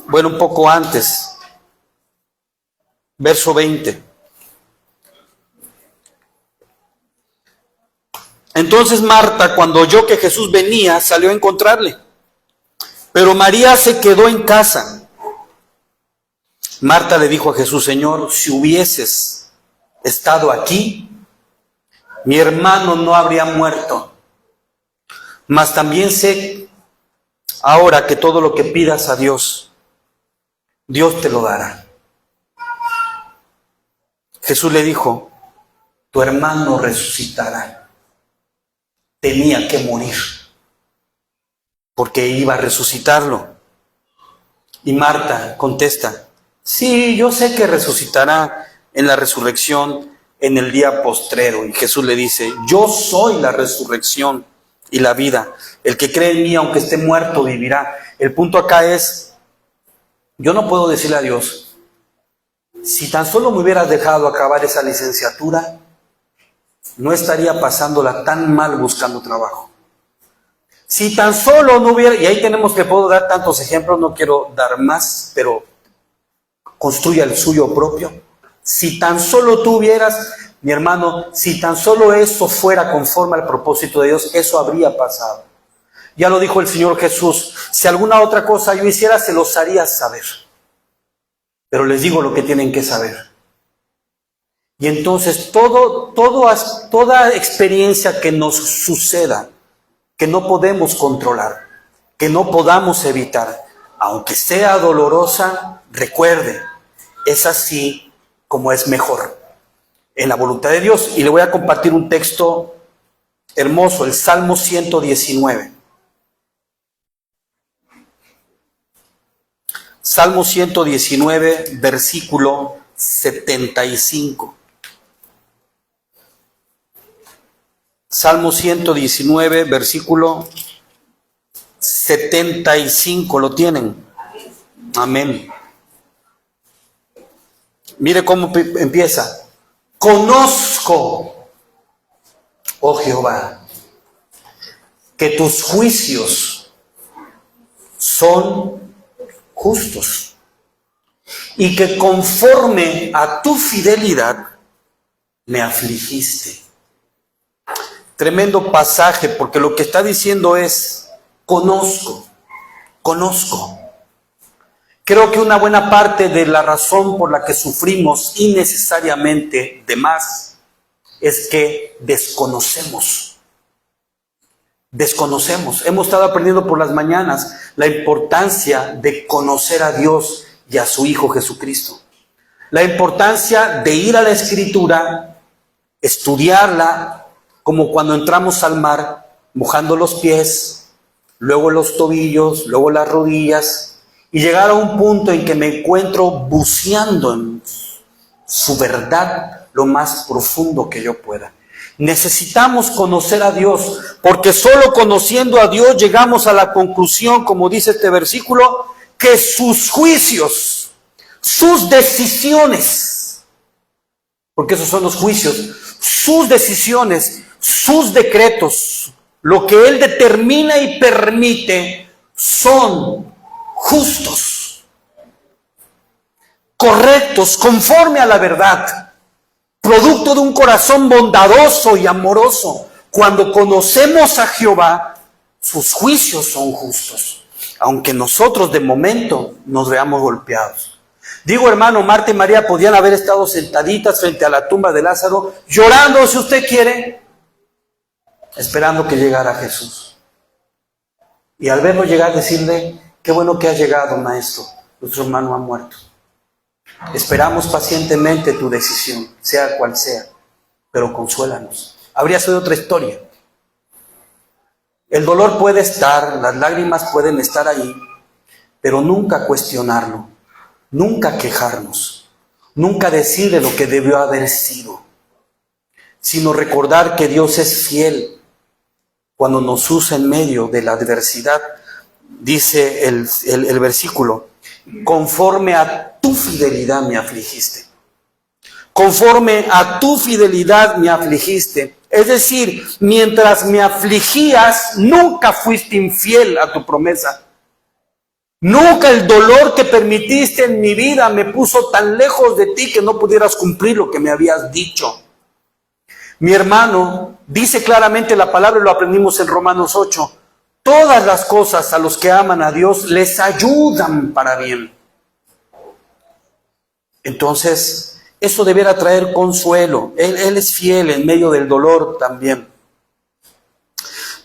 Bueno, un poco antes, verso 20. Entonces Marta, cuando oyó que Jesús venía, salió a encontrarle. Pero María se quedó en casa. Marta le dijo a Jesús, Señor, si hubieses estado aquí, mi hermano no habría muerto. Mas también sé ahora que todo lo que pidas a Dios, Dios te lo dará. Jesús le dijo, tu hermano resucitará. Tenía que morir, porque iba a resucitarlo. Y Marta contesta, sí, yo sé que resucitará en la resurrección en el día postrero. Y Jesús le dice, yo soy la resurrección y la vida. El que cree en mí, aunque esté muerto, vivirá. El punto acá es, yo no puedo decirle a Dios, si tan solo me hubieras dejado acabar esa licenciatura, no estaría pasándola tan mal buscando trabajo. Si tan solo no hubiera, y ahí tenemos que puedo dar tantos ejemplos, no quiero dar más, pero construya el suyo propio. Si tan solo tú hubieras Mi hermano, si tan solo eso fuera conforme al propósito de Dios, eso habría pasado. Ya lo dijo el Señor Jesús, si alguna otra cosa yo hiciera, se los haría saber. Pero les digo lo que tienen que saber. Y entonces toda experiencia que nos suceda, que no podemos controlar, que no podamos evitar, aunque sea dolorosa, recuerde, es así como es mejor en la voluntad de Dios. Y le voy a compartir un texto hermoso, el Salmo 119. Salmo 119, versículo 75. Salmo 119, versículo 75. ¿Lo tienen? Amén. Mire cómo empieza. Conozco, oh Jehová, que tus juicios son justos y que conforme a tu fidelidad me afligiste. Tremendo pasaje, porque lo que está diciendo es, conozco. Creo que una buena parte de la razón por la que sufrimos innecesariamente de más es que desconocemos. Hemos estado aprendiendo por las mañanas la importancia de conocer a Dios y a su Hijo Jesucristo. La importancia de ir a la Escritura, estudiarla, como cuando entramos al mar, mojando los pies, luego los tobillos, luego las rodillas, y llegar a un punto en que me encuentro buceando en su verdad lo más profundo que yo pueda. Necesitamos conocer a Dios, porque solo conociendo a Dios llegamos a la conclusión, como dice este versículo, que sus juicios, sus decisiones, porque esos son los juicios, sus decisiones, sus decretos, lo que Él determina y permite, son justos, correctos, conforme a la verdad, producto de un corazón bondadoso y amoroso. Cuando conocemos a Jehová, sus juicios son justos, aunque nosotros de momento nos veamos golpeados. Digo, hermano, Marta y María podían haber estado sentaditas frente a la tumba de Lázaro, llorando, si usted quiere, esperando que llegara Jesús. Y al verlo llegar, decirle, qué bueno que has llegado, maestro, nuestro hermano ha muerto. Esperamos pacientemente tu decisión, sea cual sea, pero consuélanos. Habría sido otra historia. El dolor puede estar, las lágrimas pueden estar ahí, pero nunca cuestionarlo, nunca quejarnos, nunca decirle lo que debió haber sido, sino recordar que Dios es fiel cuando nos usa en medio de la adversidad. Dice el versículo, conforme a tu fidelidad me afligiste. Conforme a tu fidelidad me afligiste. Es decir, mientras me afligías, nunca fuiste infiel a tu promesa. Nunca el dolor que permitiste en mi vida me puso tan lejos de ti que no pudieras cumplir lo que me habías dicho. Mi hermano, dice claramente la palabra, y lo aprendimos en Romanos 8, todas las cosas a los que aman a Dios les ayudan para bien. Entonces, eso debiera traer consuelo. Él es fiel en medio del dolor también.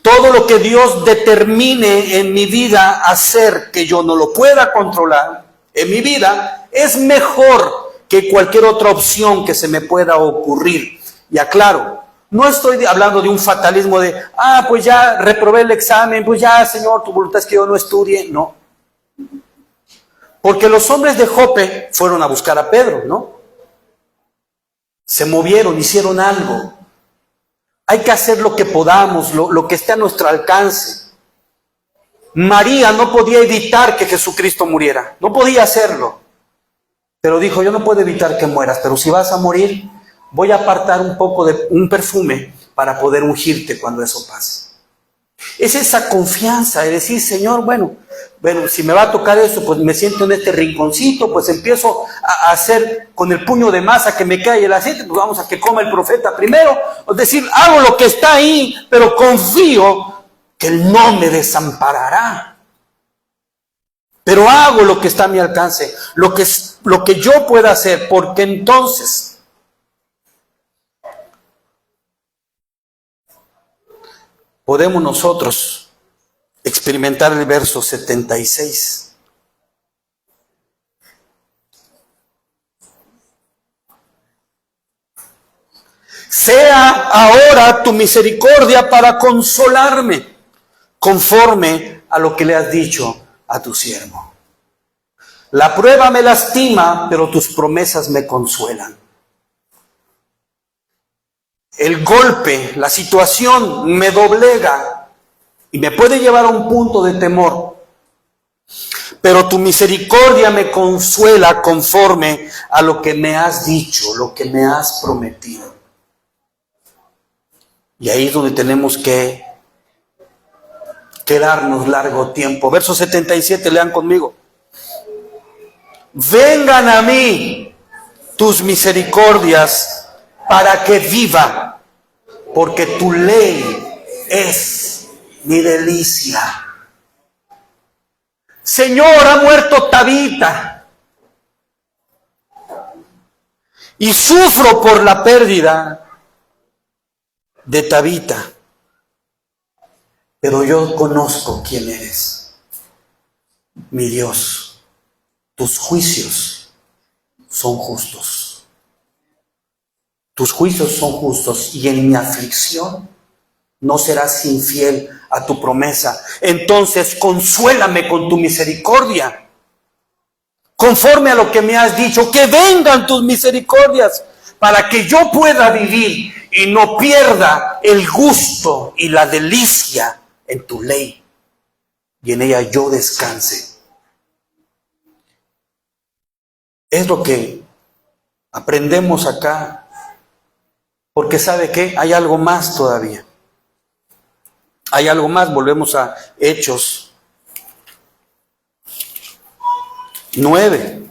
Todo lo que Dios determine en mi vida hacer, que yo no lo pueda controlar en mi vida, es mejor que cualquier otra opción que se me pueda ocurrir. Y aclaro, no estoy hablando de un fatalismo de, pues ya reprobé el examen, pues ya, Señor, tu voluntad es que yo no estudie. No. Porque los hombres de Jope fueron a buscar a Pedro, ¿no? Se movieron, hicieron algo. Hay que hacer lo que podamos, lo que esté a nuestro alcance. María no podía evitar que Jesucristo muriera, no podía hacerlo. Pero dijo, yo no puedo evitar que mueras, pero si vas a morir, voy a apartar un poco de un perfume para poder ungirte cuando eso pase. Es esa confianza de decir, Señor, bueno, bueno, si me va a tocar eso, pues me siento en este rinconcito, pues empiezo a hacer con el puño de masa que me cae el aceite, pues vamos a que coma el profeta primero. Es decir, hago lo que está ahí, pero confío que Él no me desamparará. Pero hago lo que está a mi alcance, lo que yo pueda hacer, porque entonces podemos nosotros experimentar el verso 76. Sea ahora tu misericordia para consolarme, conforme a lo que le has dicho a tu siervo. La prueba me lastima, pero tus promesas me consuelan. El golpe, la situación me doblega y me puede llevar a un punto de temor. Pero tu misericordia me consuela conforme a lo que me has dicho, lo que me has prometido. Y ahí es donde tenemos que quedarnos largo tiempo. Verso 77, lean conmigo. Vengan a mí tus misericordias para que viva, porque tu ley es mi delicia. Señor, ha muerto Tabita y sufro por la pérdida de Tabita, pero yo conozco quién eres, mi Dios. Tus juicios son justos. Tus juicios son justos y en mi aflicción no serás infiel a tu promesa. Entonces consuélame con tu misericordia, conforme a lo que me has dicho, que vengan tus misericordias para que yo pueda vivir y no pierda el gusto y la delicia en tu ley y en ella yo descanse. Es lo que aprendemos acá, porque ¿sabe qué? Hay algo más todavía. Hay algo más, volvemos a Hechos 9.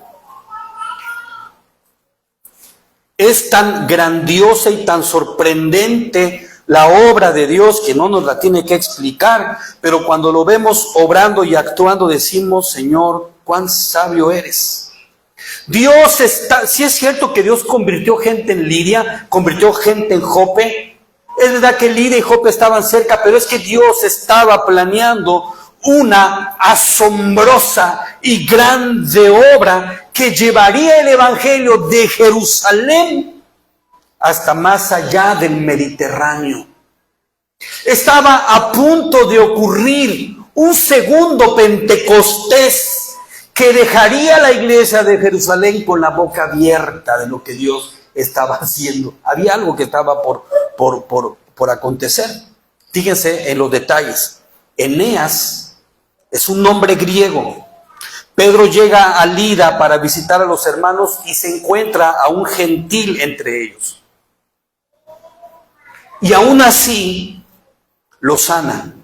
Es tan grandiosa y tan sorprendente la obra de Dios que no nos la tiene que explicar, pero cuando lo vemos obrando y actuando decimos, Señor, cuán sabio eres. Dios está, si es cierto que Dios convirtió gente en Lidia, convirtió gente en Jope. Es verdad que Lidia y Jope estaban cerca, pero es que Dios estaba planeando una asombrosa y grande obra que llevaría el evangelio de Jerusalén hasta más allá del Mediterráneo. Estaba a punto de ocurrir un segundo Pentecostés que dejaría la iglesia de Jerusalén con la boca abierta de lo que Dios estaba haciendo. Había algo que estaba por acontecer. Fíjense en los detalles. Eneas es un nombre griego. Pedro llega a Lida para visitar a los hermanos y se encuentra a un gentil entre ellos. Y aún así lo sana.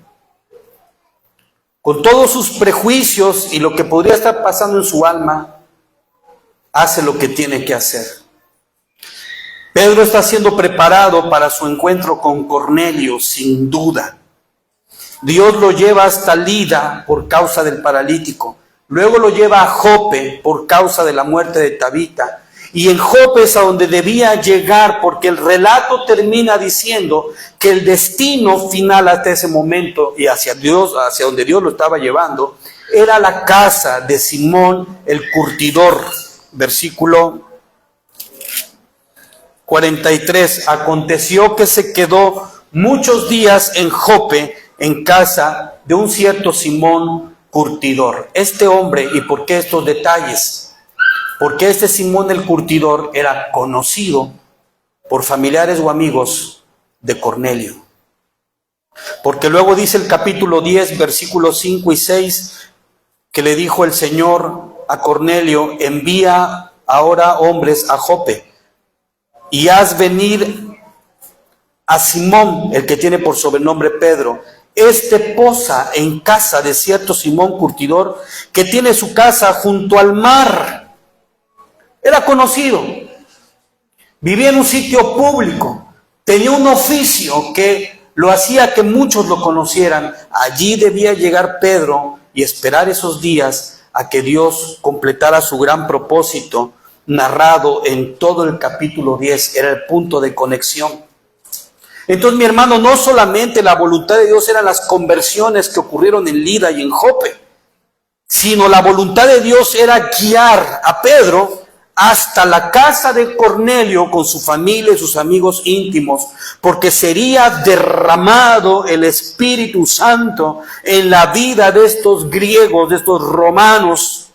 Con todos sus prejuicios y lo que podría estar pasando en su alma, hace lo que tiene que hacer. Pedro está siendo preparado para su encuentro con Cornelio, sin duda. Dios lo lleva hasta Lida por causa del paralítico. Luego lo lleva a Jope por causa de la muerte de Tabita. Y en Jope es a donde debía llegar, porque el relato termina diciendo que el destino final hasta ese momento y hacia Dios, hacia donde Dios lo estaba llevando, era la casa de Simón el curtidor. Versículo 43. Aconteció que se quedó muchos días en Jope, en casa de un cierto Simón curtidor. Este hombre, ¿y por qué estos detalles? Porque este Simón el curtidor era conocido por familiares o amigos de Cornelio. Porque luego dice el capítulo 10, versículos 5 y 6, que le dijo el Señor a Cornelio, envía ahora hombres a Jope y haz venir a Simón, el que tiene por sobrenombre Pedro. este posa en casa de cierto Simón Curtidor, que tiene su casa junto al mar. Era conocido, vivía en un sitio público, tenía un oficio que lo hacía que muchos lo conocieran. Allí debía llegar Pedro y esperar esos días a que Dios completara su gran propósito, narrado en todo el capítulo 10, era el punto de conexión. Entonces, mi hermano, no solamente la voluntad de Dios eran las conversiones que ocurrieron en Lida y en Jope, sino la voluntad de Dios era guiar a Pedro hasta la casa de Cornelio con su familia y sus amigos íntimos, porque sería derramado el Espíritu Santo en la vida de estos griegos, de estos romanos,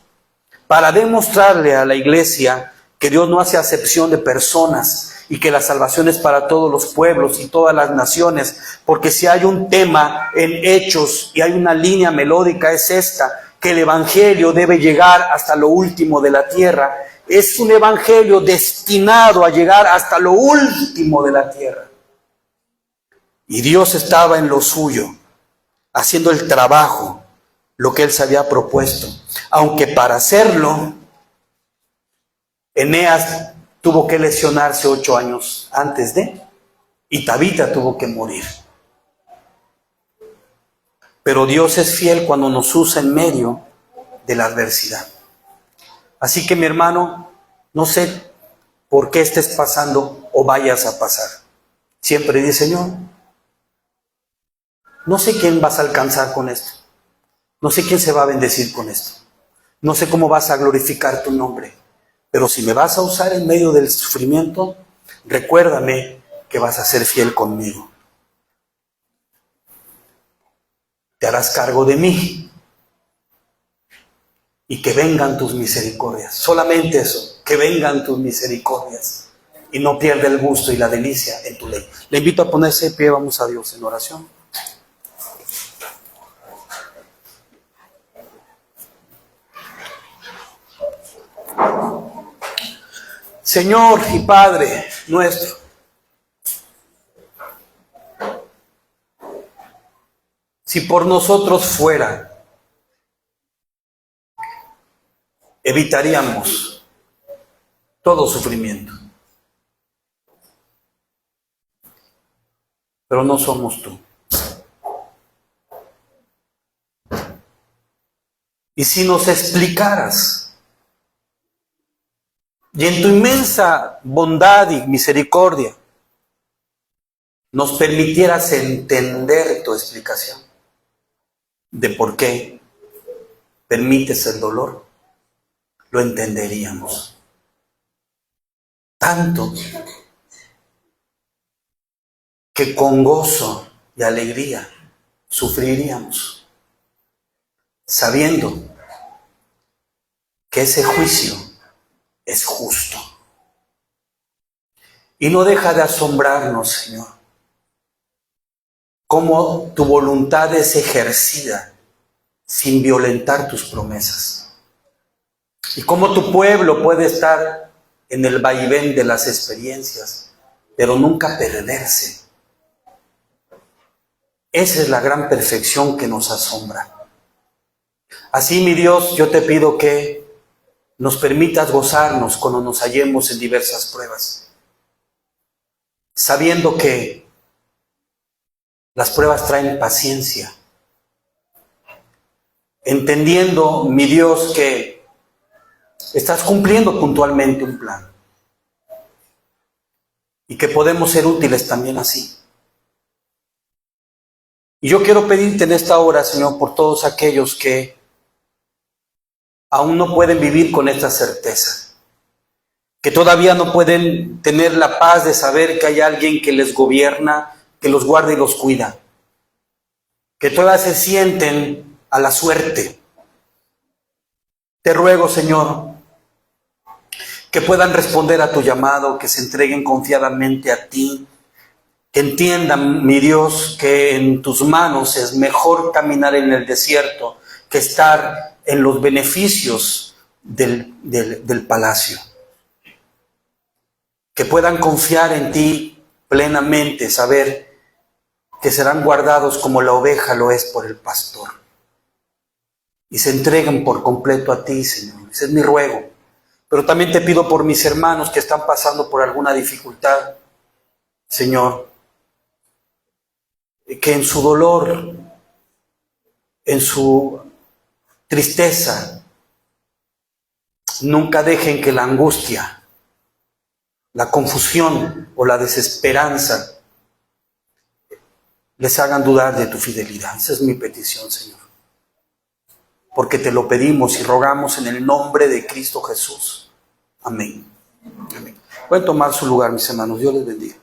para demostrarle a la iglesia que Dios no hace acepción de personas y que la salvación es para todos los pueblos y todas las naciones, porque si hay un tema en Hechos y hay una línea melódica es esta, que el evangelio debe llegar hasta lo último de la tierra. Es un evangelio destinado a llegar hasta lo último de la tierra. Y Dios estaba en lo suyo, haciendo el trabajo, lo que Él se había propuesto. Aunque para hacerlo, Eneas tuvo que lesionarse 8 años antes y Tabita tuvo que morir. Pero Dios es fiel cuando nos usa en medio de la adversidad. Así que, mi hermano, no sé por qué estés pasando o vayas a pasar. Siempre dice, Señor, no sé quién vas a alcanzar con esto. No sé quién se va a bendecir con esto. No sé cómo vas a glorificar tu nombre. Pero si me vas a usar en medio del sufrimiento, recuérdame que vas a ser fiel conmigo. Te harás cargo de mí. Y que vengan tus misericordias. Solamente eso, que vengan tus misericordias. Y no pierda el gusto y la delicia en tu ley. Le invito a ponerse de pie, vamos a Dios en oración. Señor y Padre nuestro, si por nosotros fuera, evitaríamos todo sufrimiento. Pero no somos tú. Y si nos explicaras, y en tu inmensa bondad y misericordia, nos permitieras entender tu explicación de por qué permites el dolor, lo entenderíamos. Tanto que con gozo y alegría sufriríamos, sabiendo que ese juicio es justo. Y no deja de asombrarnos, Señor, cómo tu voluntad es ejercida sin violentar tus promesas. Y cómo tu pueblo puede estar en el vaivén de las experiencias, pero nunca perderse. Esa es la gran perfección que nos asombra. Así, mi Dios, yo te pido que nos permitas gozarnos cuando nos hallemos en diversas pruebas, sabiendo que las pruebas traen paciencia, entendiendo, mi Dios, que estás cumpliendo puntualmente un plan y que podemos ser útiles también así. Y yo quiero pedirte en esta hora, Señor, por todos aquellos que aún no pueden vivir con esta certeza, que todavía no pueden tener la paz de saber que hay alguien que les gobierna, que los guarda y los cuida, que todavía se sienten a la suerte. Te ruego, Señor, que puedan responder a tu llamado, que se entreguen confiadamente a ti, que entiendan, mi Dios, que en tus manos es mejor caminar en el desierto que estar en los beneficios del palacio. Que puedan confiar en ti plenamente, saber que serán guardados como la oveja lo es por el pastor. Y se entreguen por completo a ti, Señor. Ese es mi ruego. Pero también te pido por mis hermanos que están pasando por alguna dificultad, Señor, que en su dolor, en su tristeza, nunca dejen que la angustia, la confusión o la desesperanza les hagan dudar de tu fidelidad. Esa es mi petición, Señor. Porque te lo pedimos y rogamos en el nombre de Cristo Jesús. Amén. Amén. Pueden tomar su lugar, mis hermanos. Dios les bendiga.